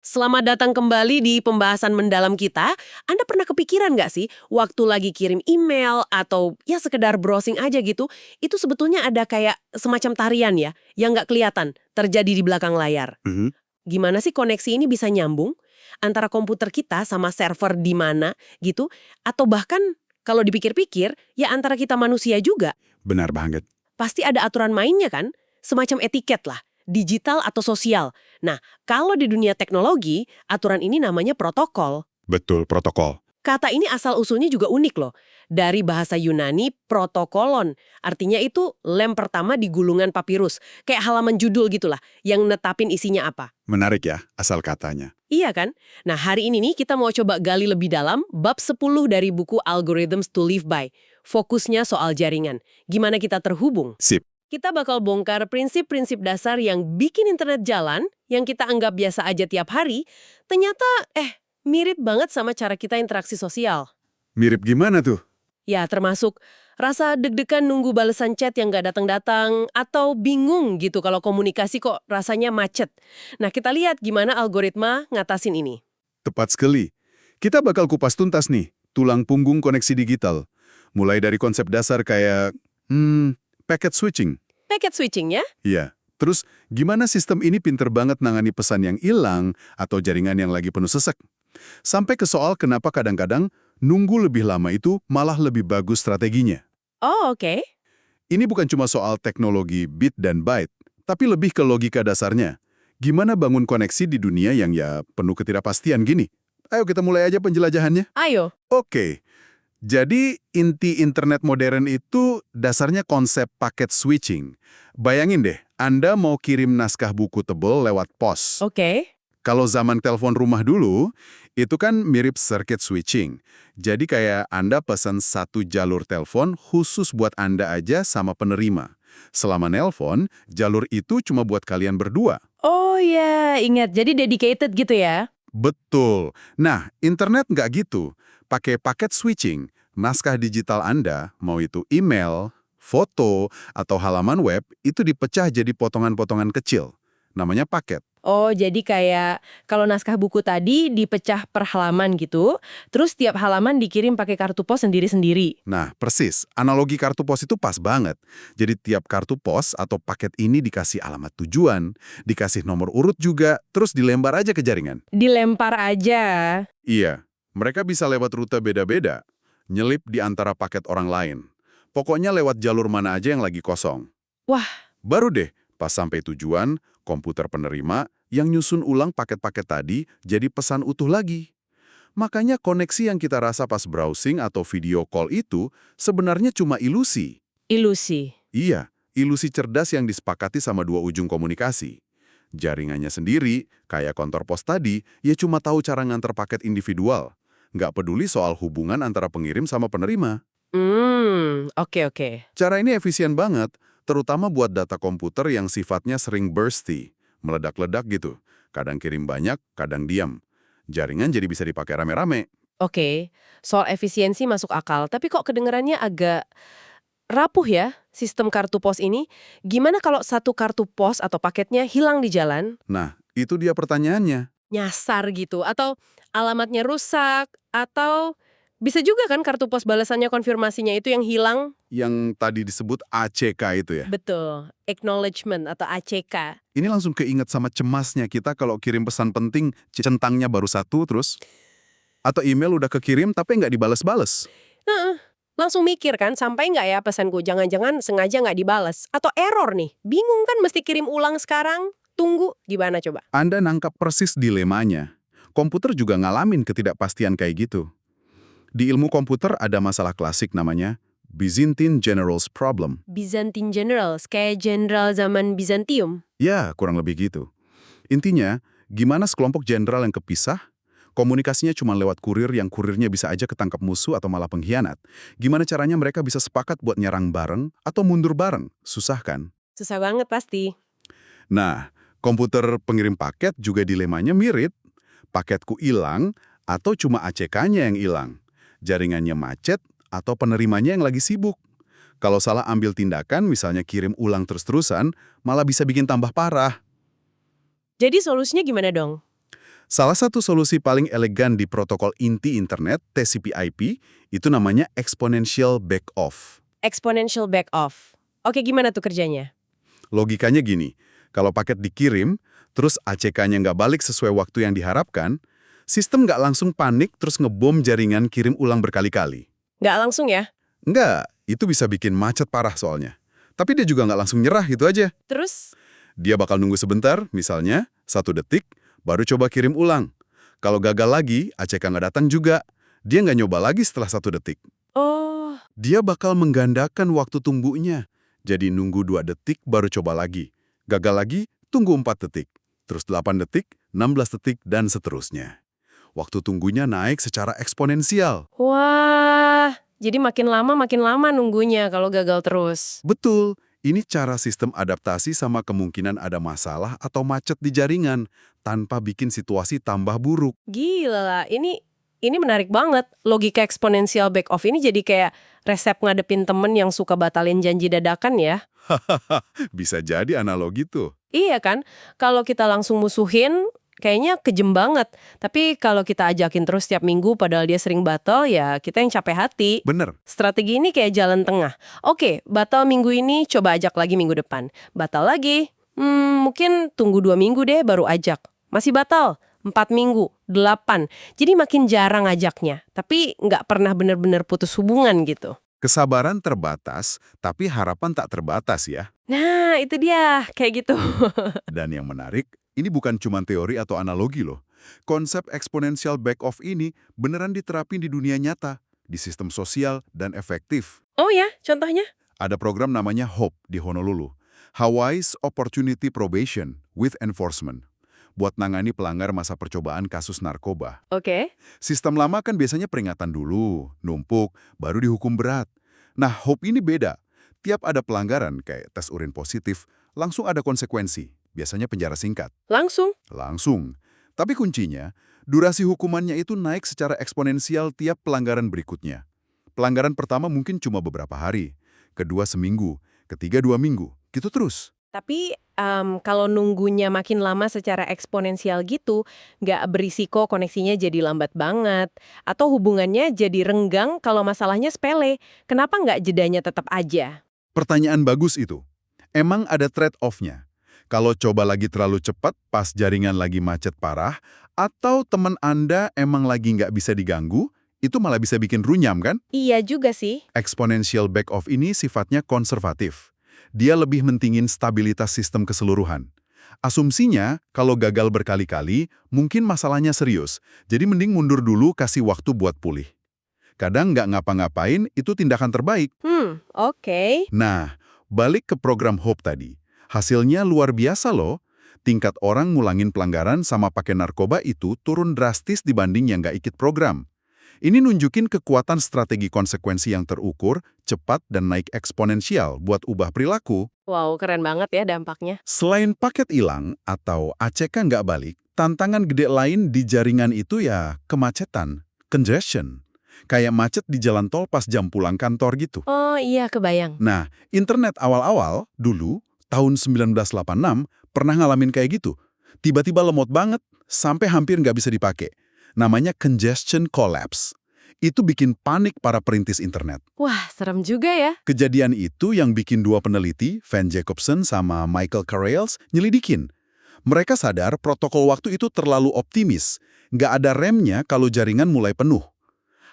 Selamat datang kembali di pembahasan mendalam kita. Anda pernah kepikiran nggak sih, waktu lagi kirim email atau ya sekedar browsing aja gitu, itu sebetulnya ada kayak semacam tarian ya, yang nggak kelihatan, terjadi di belakang layar. Mhm. Gimana sih koneksi ini bisa nyambung antara komputer kita sama server di mana gitu, atau bahkan kalau dipikir-pikir, ya antara kita manusia juga. Benar banget. Pasti ada aturan mainnya kan? Semacam etiket lah, digital atau sosial. Nah, kalau di dunia teknologi, aturan ini namanya protokol. Betul, protokol. Kata ini asal-usulnya juga unik loh. Dari bahasa Yunani, protokolon. Artinya itu lem pertama di gulungan papirus. Kayak halaman judul gitulah, yang netapin isinya apa. Menarik ya, asal katanya. Iya kan? Nah, hari ini nih kita mau coba gali lebih dalam bab 10 dari buku Algorithms to Live By. Fokusnya soal jaringan. Gimana kita terhubung? Sip. Kita bakal bongkar prinsip-prinsip dasar yang bikin internet jalan, yang kita anggap biasa aja tiap hari, ternyata mirip banget sama cara kita interaksi sosial. Mirip gimana tuh? Ya, termasuk rasa deg-degan nunggu balasan chat yang nggak datang-datang, atau bingung gitu kalau komunikasi kok rasanya macet. Nah, kita lihat gimana algoritma ngatasin ini. Tepat sekali. Kita bakal kupas tuntas nih, tulang punggung koneksi digital. Mulai dari konsep dasar kayak, packet switching. Packet switching ya? Iya. Terus, gimana sistem ini pinter banget nangani pesan yang hilang atau jaringan yang lagi penuh sesek. Sampai ke soal kenapa kadang-kadang nunggu lebih lama itu malah lebih bagus strateginya. Oh, oke. Ini bukan cuma soal teknologi bit dan byte, tapi lebih ke logika dasarnya. Gimana bangun koneksi di dunia yang ya penuh ketidakpastian gini? Ayo kita mulai aja penjelajahannya. Ayo. Oke, jadi inti internet modern itu dasarnya konsep paket switching. Bayangin deh, Anda mau kirim naskah buku tebel lewat pos. Oke. Kalau zaman telepon rumah dulu, itu kan mirip circuit switching. Jadi kayak Anda pesan satu jalur telepon khusus buat Anda aja sama penerima. Selama nelpon, jalur itu cuma buat kalian berdua. Oh ya, ingat. Jadi dedicated gitu ya? Betul. Nah, internet nggak gitu. Pakai paket switching, naskah digital Anda, mau itu email, foto, atau halaman web, itu dipecah jadi potongan-potongan kecil. Namanya paket. Oh, jadi kayak kalau naskah buku tadi dipecah per halaman gitu, terus tiap halaman dikirim pakai kartu pos sendiri-sendiri. Nah, persis. Analogi kartu pos itu pas banget. Jadi tiap kartu pos atau paket ini dikasih alamat tujuan, dikasih nomor urut juga, terus dilembar aja ke jaringan. Dilempar aja. Iya, mereka bisa lewat rute beda-beda, nyelip di antara paket orang lain. Pokoknya lewat jalur mana aja yang lagi kosong. Wah. Baru deh, pas sampai tujuan, komputer penerima yang nyusun ulang paket-paket tadi jadi pesan utuh lagi. Makanya koneksi yang kita rasa pas browsing atau video call itu sebenarnya cuma ilusi. Ilusi. Iya, ilusi cerdas yang disepakati sama dua ujung komunikasi. Jaringannya sendiri, kayak kantor pos tadi, ya cuma tahu cara ngantar paket individual. Nggak peduli soal hubungan antara pengirim sama penerima. Oke. Cara ini efisien banget, terutama buat data komputer yang sifatnya sering bursty, meledak-ledak gitu. Kadang kirim banyak, kadang diam. Jaringan jadi bisa dipakai rame-rame. Oke, soal efisiensi masuk akal, tapi kok kedengarannya agak rapuh ya sistem kartu pos ini. Gimana kalau satu kartu pos atau paketnya hilang di jalan? Nah, itu dia pertanyaannya. Nyasar gitu, atau alamatnya rusak, atau bisa juga kan kartu pos balasannya konfirmasinya itu yang hilang? Yang tadi disebut ACK itu ya. Betul, acknowledgement atau ACK. Ini langsung keinget sama cemasnya kita kalau kirim pesan penting, centangnya baru satu terus. Atau email udah kekirim tapi nggak dibales-bales. Heeh, langsung mikir kan, sampai nggak ya pesanku, jangan-jangan sengaja nggak dibales. Atau error nih, bingung kan mesti kirim ulang sekarang? Tunggu, gimana coba? Anda nangkap persis dilemanya. Komputer juga ngalamin ketidakpastian kayak gitu. Di ilmu komputer ada masalah klasik namanya Byzantine Generals Problem. Byzantine Generals, kayak jenderal zaman Bizantium. Ya, kurang lebih gitu. Intinya, gimana sekelompok jenderal yang kepisah, komunikasinya cuma lewat kurir yang kurirnya bisa aja ketangkap musuh atau malah pengkhianat. Gimana caranya mereka bisa sepakat buat nyerang bareng atau mundur bareng? Susah kan? Susah banget pasti. Nah, komputer pengirim paket juga dilemanya mirip. Paketku hilang atau cuma ACK-nya yang hilang. Jaringannya macet atau penerimanya yang lagi sibuk. Kalau salah ambil tindakan, misalnya kirim ulang terus-terusan, malah bisa bikin tambah parah. Jadi solusinya gimana dong? Salah satu solusi paling elegan di protokol inti internet, TCP/IP, itu namanya exponential backoff. Exponential back off. Oke, gimana tuh kerjanya? Logikanya gini, kalau paket dikirim, terus ACK-nya nggak balik sesuai waktu yang diharapkan, sistem nggak langsung panik terus ngebom jaringan kirim ulang berkali-kali. Nggak langsung ya? Nggak, itu bisa bikin macet parah soalnya. Tapi dia juga nggak langsung nyerah, itu aja. Terus? Dia bakal nunggu sebentar, misalnya 1 detik, baru coba kirim ulang. Kalau gagal lagi, ACK nggak datang juga. Dia nggak nyoba lagi setelah 1 detik. Oh, Dia bakal menggandakan waktu tunggunya. Jadi nunggu 2 detik baru coba lagi. Gagal lagi, tunggu 4 detik. Terus 8 detik, 16 detik, dan seterusnya. Waktu tunggunya naik secara eksponensial. wah. Jadi makin lama nunggunya kalau gagal terus. Betul, ini cara sistem adaptasi sama kemungkinan ada masalah atau macet di jaringan tanpa bikin situasi tambah buruk. Gila lah, ini menarik banget. Logika eksponensial back off ini jadi kayak resep ngadepin temen yang suka batalin janji dadakan ya. Bisa jadi analogi tuh. Iya kan? Kalau kita langsung musuhin, kayaknya kejem banget. Tapi kalau kita ajakin terus tiap minggu padahal dia sering batal, ya kita yang capek hati. Bener. Strategi ini kayak jalan tengah. Oke, batal minggu ini, coba ajak lagi minggu depan. Batal lagi, mungkin tunggu 2 minggu deh baru ajak. Masih batal, 4 minggu, 8. Jadi makin jarang ajaknya. Tapi nggak pernah bener-bener putus hubungan gitu. Kesabaran terbatas, tapi harapan tak terbatas ya. Nah, itu dia. Kayak gitu. Dan yang menarik, ini bukan cuma teori atau analogi loh. Konsep exponential back-off ini beneran diterapin di dunia nyata, di sistem sosial dan efektif. Oh ya, contohnya? Ada program namanya HOPE di Honolulu, Hawaii's Opportunity Probation with Enforcement, buat nangani pelanggar masa percobaan kasus narkoba. Oke. Sistem lama kan biasanya peringatan dulu, numpuk, baru dihukum berat. Nah, HOPE ini beda. Tiap ada pelanggaran kayak tes urin positif, langsung ada konsekuensi, biasanya penjara singkat. Langsung? Langsung. Tapi kuncinya, durasi hukumannya itu naik secara eksponensial tiap pelanggaran berikutnya. Pelanggaran pertama mungkin cuma beberapa hari, kedua seminggu, ketiga 2 minggu, gitu terus. Tapi kalau nunggunya makin lama secara eksponensial gitu, nggak berisiko koneksinya jadi lambat banget, atau hubungannya jadi renggang kalau masalahnya sepele. Kenapa nggak jedanya tetap aja? Pertanyaan bagus itu. Emang ada trade-off-nya. Kalau coba lagi terlalu cepat pas jaringan lagi macet parah, atau teman Anda emang lagi nggak bisa diganggu, itu malah bisa bikin runyam kan? Iya juga sih. Exponential back-off ini sifatnya konservatif. Dia lebih mentingin stabilitas sistem keseluruhan. Asumsinya, kalau gagal berkali-kali, mungkin masalahnya serius. Jadi mending mundur dulu kasih waktu buat pulih. Kadang nggak ngapa-ngapain, itu tindakan terbaik. Oke. Nah, balik ke program HOPE tadi. Hasilnya luar biasa loh. Tingkat orang ngulangin pelanggaran sama pakai narkoba itu turun drastis dibanding yang nggak ikut program. Ini nunjukin kekuatan strategi konsekuensi yang terukur, cepat, dan naik eksponensial buat ubah perilaku. Wow, keren banget ya dampaknya. Selain paket hilang atau ACK nggak balik, tantangan gede lain di jaringan itu ya kemacetan, congestion. Kayak macet di jalan tol pas jam pulang kantor gitu. Oh iya, kebayang. Nah, internet awal-awal, dulu, tahun 1986, pernah ngalamin kayak gitu. Tiba-tiba lemot banget, sampai hampir nggak bisa dipakai. Namanya congestion collapse. Itu bikin panik para perintis internet. Wah, serem juga ya. Kejadian itu yang bikin 2 peneliti, Van Jacobson sama Michael Carrels, nyelidikin. Mereka sadar protokol waktu itu terlalu optimis. Nggak ada remnya kalau jaringan mulai penuh.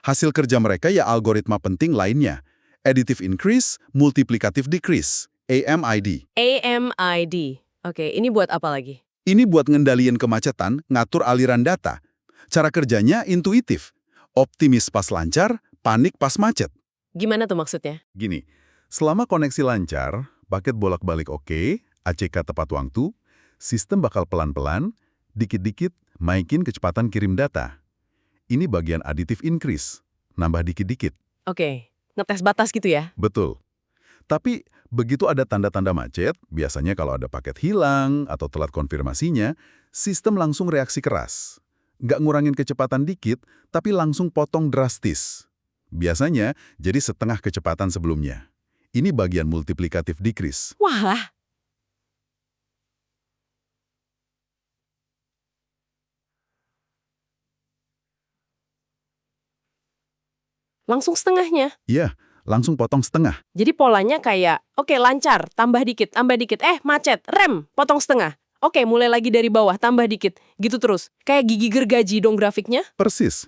Hasil kerja mereka ya algoritma penting lainnya. Additive increase, multiplicative decrease, AMID. AMID. Oke, ini buat apa lagi? Ini buat ngendaliin kemacetan, ngatur aliran data. Cara kerjanya intuitif. Optimis pas lancar, panik pas macet. Gimana tuh maksudnya? Gini, selama koneksi lancar, paket bolak-balik oke, ACK tepat waktu, sistem bakal pelan-pelan, dikit-dikit naikin kecepatan kirim data. Ini bagian additive increase, nambah dikit-dikit. Oke, ngetes batas gitu ya? Betul. Tapi begitu ada tanda-tanda macet, biasanya kalau ada paket hilang atau telat konfirmasinya, sistem langsung reaksi keras. Nggak ngurangin kecepatan dikit, tapi langsung potong drastis. Biasanya jadi setengah kecepatan sebelumnya. Ini bagian multiplicative decrease. Wah, Langsung setengahnya. Iya, langsung potong setengah. Jadi polanya kayak, oke lancar, tambah dikit, macet, rem, potong setengah. Oke, mulai lagi dari bawah, tambah dikit. Gitu terus. Kayak gigi gergaji dong grafiknya. Persis.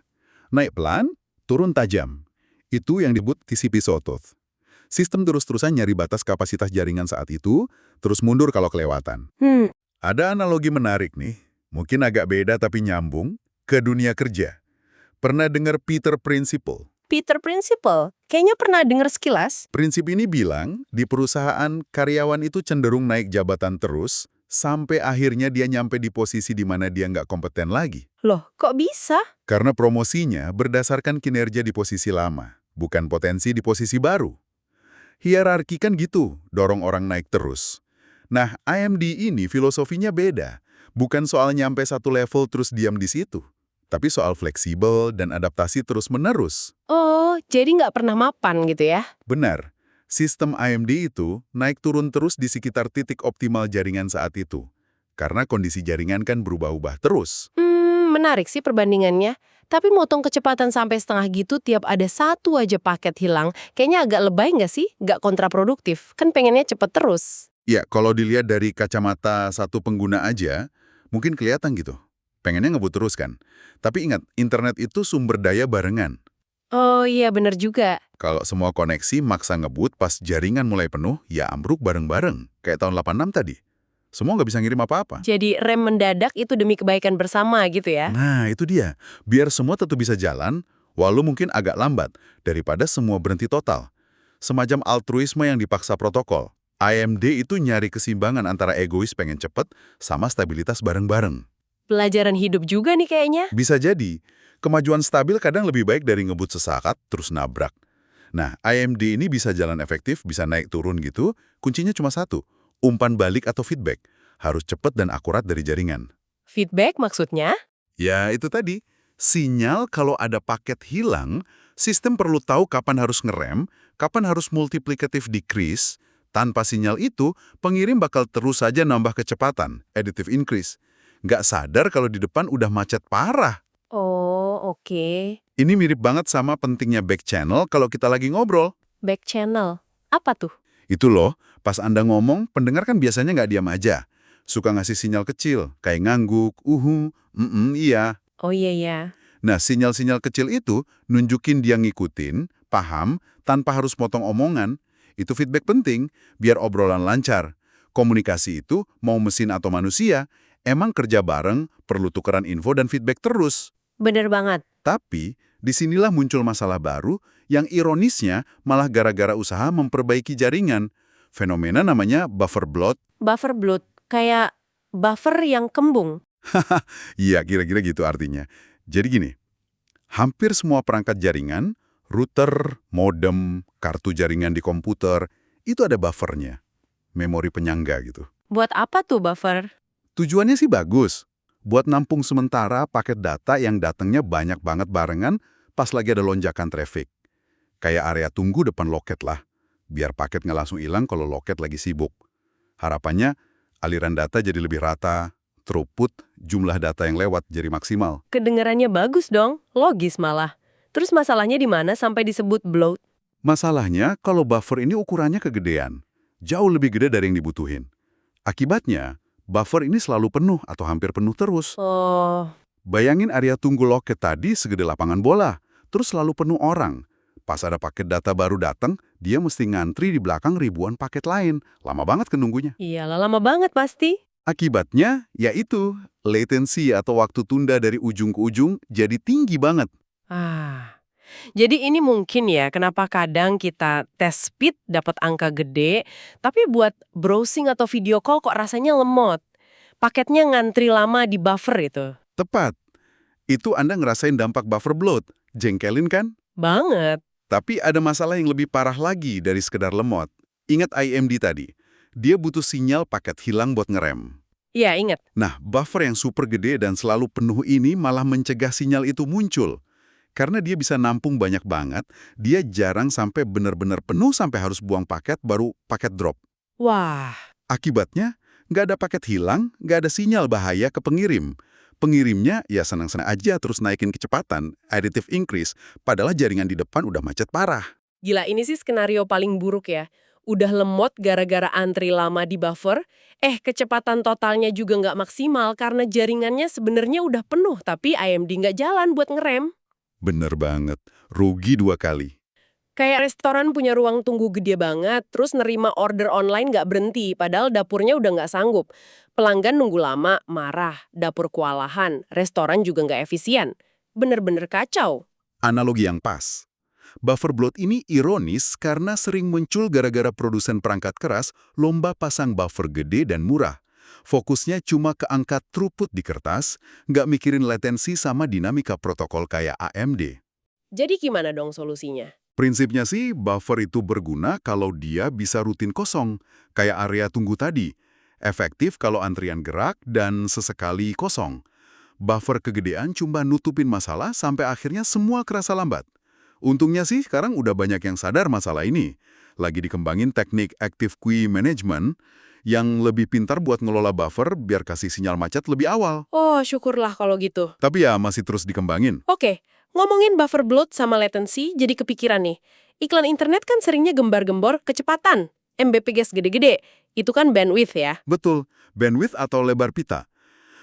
Naik pelan, turun tajam. Itu yang disebut TCP sawtooth. Sistem terus-terusan nyari batas kapasitas jaringan saat itu, terus mundur kalau kelewatan. Ada analogi menarik nih, mungkin agak beda tapi nyambung, ke dunia kerja. Pernah dengar Peter Principle? Peter Principle. Kayaknya pernah denger sekilas. Prinsip ini bilang, di perusahaan karyawan itu cenderung naik jabatan terus, sampai akhirnya dia nyampe di posisi di mana dia nggak kompeten lagi. Loh, kok bisa? Karena promosinya berdasarkan kinerja di posisi lama, bukan potensi di posisi baru. Hierarki kan gitu, dorong orang naik terus. Nah, AMD ini filosofinya beda. Bukan soal nyampe satu level terus diam di situ, tapi soal fleksibel dan adaptasi terus-menerus. Oh, jadi nggak pernah mapan gitu ya? Benar, sistem AMD itu naik turun terus di sekitar titik optimal jaringan saat itu. Karena kondisi jaringan kan berubah-ubah terus. Menarik sih perbandingannya. Tapi motong kecepatan sampai setengah gitu tiap ada satu aja paket hilang, kayaknya agak lebay nggak sih? Nggak kontraproduktif. Kan pengennya cepet terus. Ya, kalau dilihat dari kacamata satu pengguna aja, mungkin kelihatan gitu. Pengennya ngebut terus kan. Tapi ingat, internet itu sumber daya barengan. Oh iya, bener juga. Kalau semua koneksi maksa ngebut pas jaringan mulai penuh, ya ambruk bareng-bareng. Kayak tahun 86 tadi. Semua nggak bisa ngirim apa-apa. Jadi rem mendadak itu demi kebaikan bersama gitu ya? Nah, itu dia. Biar semua tetap bisa jalan, walau mungkin agak lambat, daripada semua berhenti total. Semacam altruisme yang dipaksa protokol. AMD itu nyari keseimbangan antara egois pengen cepet sama stabilitas bareng-bareng. Pelajaran hidup juga nih kayaknya. Bisa jadi, kemajuan stabil kadang lebih baik dari ngebut sesaat terus nabrak. Nah, AMD ini bisa jalan efektif, bisa naik turun gitu, kuncinya cuma satu, umpan balik atau feedback. Harus cepat dan akurat dari jaringan. Feedback maksudnya? Ya, itu tadi. Sinyal kalau ada paket hilang, sistem perlu tahu kapan harus ngerem, kapan harus multiplicative decrease. Tanpa sinyal itu, pengirim bakal terus saja nambah kecepatan, additive increase. Nggak sadar kalau di depan udah macet parah. Oh, oke. Ini mirip banget sama pentingnya back channel kalau kita lagi ngobrol. Back channel. Apa tuh? Itu loh, pas Anda ngomong, pendengar kan biasanya nggak diam aja. Suka ngasih sinyal kecil, kayak ngangguk, iya. Oh iya. Nah, sinyal-sinyal kecil itu nunjukin dia ngikutin, paham, tanpa harus potong omongan. Itu feedback penting, biar obrolan lancar. Komunikasi itu, mau mesin atau manusia, emang kerja bareng, perlu tukeran info dan feedback terus. Bener banget. Tapi, disinilah muncul masalah baru yang ironisnya malah gara-gara usaha memperbaiki jaringan. Fenomena namanya buffer bloat. Buffer bloat. Kayak buffer yang kembung. Iya, kira-kira gitu artinya. Jadi gini, hampir semua perangkat jaringan, router, modem, kartu jaringan di komputer, itu ada buffernya. Memori penyangga gitu. Buat apa tuh buffer? Tujuannya sih bagus. Buat nampung sementara paket data yang datangnya banyak banget barengan pas lagi ada lonjakan traffic. Kayak area tunggu depan loket lah. Biar paket nggak langsung hilang kalau loket lagi sibuk. Harapannya, aliran data jadi lebih rata, throughput, jumlah data yang lewat jadi maksimal. Kedengarannya bagus dong, logis malah. Terus masalahnya di mana sampai disebut bloat? Masalahnya, kalau buffer ini ukurannya kegedean. Jauh lebih gede dari yang dibutuhin. Akibatnya, buffer ini selalu penuh atau hampir penuh terus. Oh, Bayangin area tunggu loket tadi segede lapangan bola, terus selalu penuh orang. Pas ada paket data baru datang, dia mesti ngantri di belakang ribuan paket lain. Lama banget nunggunya. iyalah lama banget pasti. Akibatnya, yaitu latency atau waktu tunda dari ujung ke ujung jadi tinggi banget. Jadi ini mungkin ya kenapa kadang kita tes speed dapat angka gede, tapi buat browsing atau video call kok rasanya lemot. Paketnya ngantri lama di buffer itu. Tepat. Itu Anda ngerasain dampak buffer bloat. Jengkelin kan? Banget. Tapi ada masalah yang lebih parah lagi dari sekedar lemot. Ingat AMD tadi. Dia butuh sinyal paket hilang buat ngerem. Iya, ingat. Nah, buffer yang super gede dan selalu penuh ini malah mencegah sinyal itu muncul. Karena dia bisa nampung banyak banget, dia jarang sampai benar-benar penuh sampai harus buang paket baru paket drop. Wah, Akibatnya, nggak ada paket hilang, nggak ada sinyal bahaya ke pengirim. Pengirimnya ya senang-senang aja terus naikin kecepatan, additive increase, padahal jaringan di depan udah macet parah. Gila, ini sih skenario paling buruk ya. Udah lemot gara-gara antri lama di buffer, kecepatan totalnya juga nggak maksimal karena jaringannya sebenarnya udah penuh, tapi AMD nggak jalan buat ngerem. Bener banget, rugi 2 kali. Kayak restoran punya ruang tunggu gede banget, terus nerima order online nggak berhenti, padahal dapurnya udah nggak sanggup. Pelanggan nunggu lama, marah, dapur kewalahan, restoran juga nggak efisien. Bener-bener kacau. Analogi yang pas. Buffer bloat ini ironis karena sering muncul gara-gara produsen perangkat keras lomba pasang buffer gede dan murah. Fokusnya cuma ke angka throughput di kertas, nggak mikirin latensi sama dinamika protokol kayak AMD. Jadi gimana dong solusinya? Prinsipnya sih, buffer itu berguna kalau dia bisa rutin kosong, kayak area tunggu tadi. Efektif kalau antrian gerak dan sesekali kosong. Buffer kegedean cuma nutupin masalah sampai akhirnya semua kerasa lambat. Untungnya sih sekarang udah banyak yang sadar masalah ini. Lagi dikembangin teknik Active Queue Management yang lebih pintar buat ngelola buffer biar kasih sinyal macet lebih awal. Oh, syukurlah kalau gitu. Tapi ya masih terus dikembangin. Oke, ngomongin buffer bloat sama latency, jadi kepikiran nih. Iklan internet kan seringnya gembar-gembor kecepatan, Mbps gede-gede. Itu kan bandwidth ya. Betul, bandwidth atau lebar pita.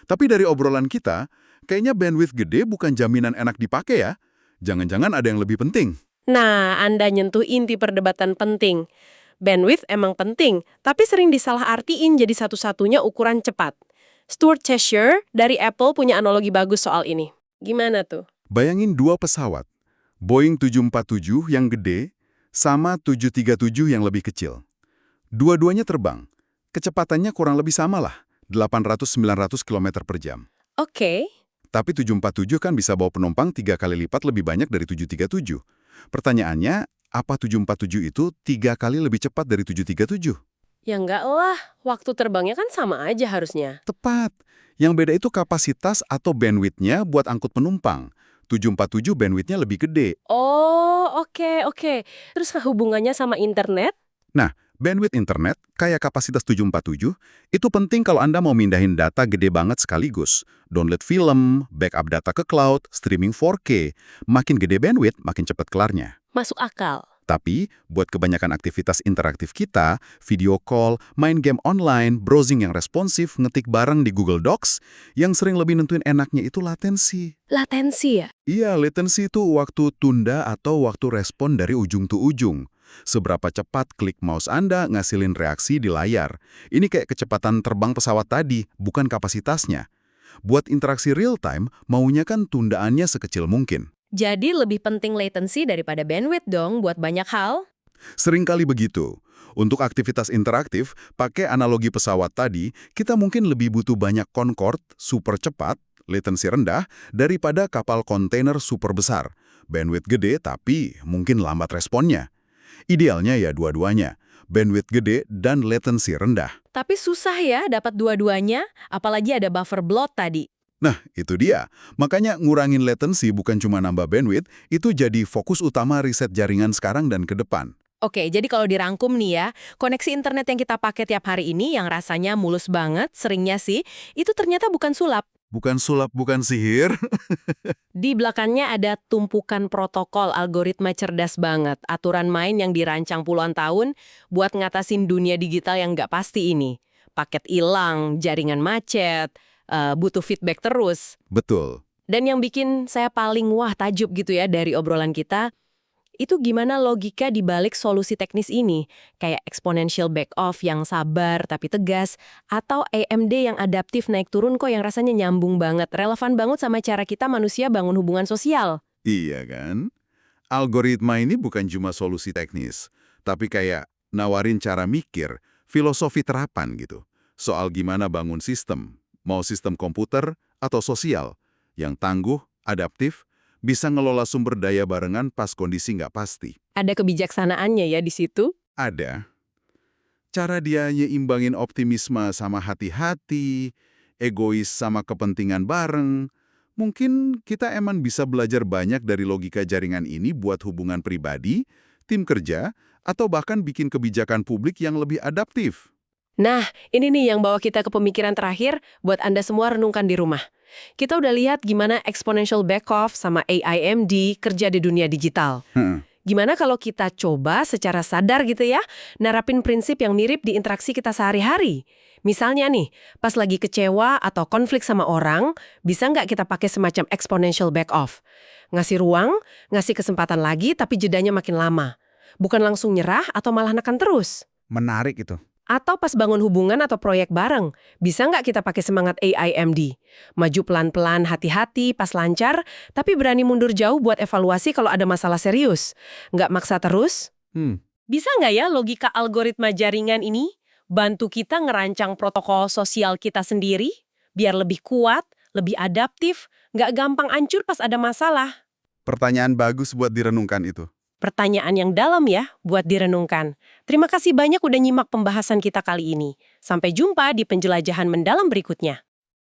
Tapi dari obrolan kita, kayaknya bandwidth gede bukan jaminan enak dipakai ya. Jangan-jangan ada yang lebih penting. Nah, Anda nyentuh inti perdebatan penting. Bandwidth emang penting, tapi sering disalahartiin jadi satu-satunya ukuran cepat. Stuart Cheshire dari Apple punya analogi bagus soal ini. Gimana tuh? Bayangin 2 pesawat, Boeing 747 yang gede sama 737 yang lebih kecil. Dua-duanya terbang. Kecepatannya kurang lebih sama lah, 800-900 km per jam. Oke. Tapi 747 kan bisa bawa penumpang 3 kali lipat lebih banyak dari 737. Pertanyaannya, apa 747 itu 3 kali lebih cepat dari 737? Ya enggak lah, waktu terbangnya kan sama aja harusnya. Tepat. Yang beda itu kapasitas atau bandwidth-nya buat angkut penumpang. 747 bandwidth-nya lebih gede. Oh, oke. Terus hubungannya sama internet? Nah, bandwidth internet, kayak kapasitas 747, itu penting kalau Anda mau mindahin data gede banget sekaligus. Download film, backup data ke cloud, streaming 4K. Makin gede bandwidth, makin cepat kelarnya. Masuk akal. Tapi, buat kebanyakan aktivitas interaktif kita, video call, main game online, browsing yang responsif, ngetik bareng di Google Docs, yang sering lebih nentuin enaknya itu latensi. Latensi ya? Iya, latensi itu waktu tunda atau waktu respon dari ujung ke ujung. Seberapa cepat klik mouse Anda ngasilin reaksi di layar. Ini kayak kecepatan terbang pesawat tadi, bukan kapasitasnya. Buat interaksi real time, maunya kan tundaannya sekecil mungkin. Jadi lebih penting latency daripada bandwidth dong buat banyak hal? Seringkali begitu. Untuk aktivitas interaktif, pakai analogi pesawat tadi, kita mungkin lebih butuh banyak Concorde super cepat, latency rendah, daripada kapal kontainer super besar. Bandwidth gede tapi mungkin lambat responnya. Idealnya ya dua-duanya, bandwidth gede dan latency rendah. Tapi susah ya dapat dua-duanya, apalagi ada buffer bloat tadi. Nah, itu dia. Makanya ngurangin latency bukan cuma nambah bandwidth, itu jadi fokus utama riset jaringan sekarang dan ke depan. Oke, jadi kalau dirangkum nih ya, koneksi internet yang kita pakai tiap hari ini yang rasanya mulus banget, seringnya sih, itu ternyata bukan sulap. Bukan sulap, bukan sihir. Di belakangnya ada tumpukan protokol algoritma cerdas banget, aturan main yang dirancang puluhan tahun buat ngatasin dunia digital yang nggak pasti ini. Paket hilang, jaringan macet, butuh feedback terus. Betul. Dan yang bikin saya paling tajub gitu ya dari obrolan kita, itu gimana logika dibalik solusi teknis ini, kayak exponential back-off yang sabar tapi tegas, atau AMD yang adaptif naik turun kok yang rasanya nyambung banget, relevan banget sama cara kita manusia bangun hubungan sosial. Iya kan? Algoritma ini bukan cuma solusi teknis, tapi kayak nawarin cara mikir, filosofi terapan gitu. Soal gimana bangun sistem, mau sistem komputer atau sosial, yang tangguh, adaptif, bisa ngelola sumber daya barengan pas kondisi nggak pasti. Ada kebijaksanaannya ya di situ? Ada. Cara dia nyimbangin optimisme sama hati-hati, egois sama kepentingan bareng. Mungkin kita emang bisa belajar banyak dari logika jaringan ini buat hubungan pribadi, tim kerja, atau bahkan bikin kebijakan publik yang lebih adaptif. Nah, ini nih yang bawa kita ke pemikiran terakhir buat Anda semua renungkan di rumah. Kita udah lihat gimana exponential bake-off sama AIMD kerja di dunia digital. Hmm. Gimana kalau kita coba secara sadar gitu ya, nerapin prinsip yang mirip di interaksi kita sehari-hari? Misalnya nih, pas lagi kecewa atau konflik sama orang, bisa nggak kita pakai semacam exponential back-off? Ngasih ruang, ngasih kesempatan lagi tapi jedanya makin lama. Bukan langsung nyerah atau malah nekan terus. Menarik itu. Atau pas bangun hubungan atau proyek bareng, bisa nggak kita pakai semangat AIMD? Maju pelan-pelan, hati-hati, pas lancar, tapi berani mundur jauh buat evaluasi kalau ada masalah serius. Nggak maksa terus? Bisa nggak ya logika algoritma jaringan ini bantu kita ngerancang protokol sosial kita sendiri? Biar lebih kuat, lebih adaptif, nggak gampang hancur pas ada masalah. Pertanyaan bagus buat direnungkan itu. Pertanyaan yang dalam ya, buat direnungkan. Terima kasih banyak udah nyimak pembahasan kita kali ini. Sampai jumpa di penjelajahan mendalam berikutnya.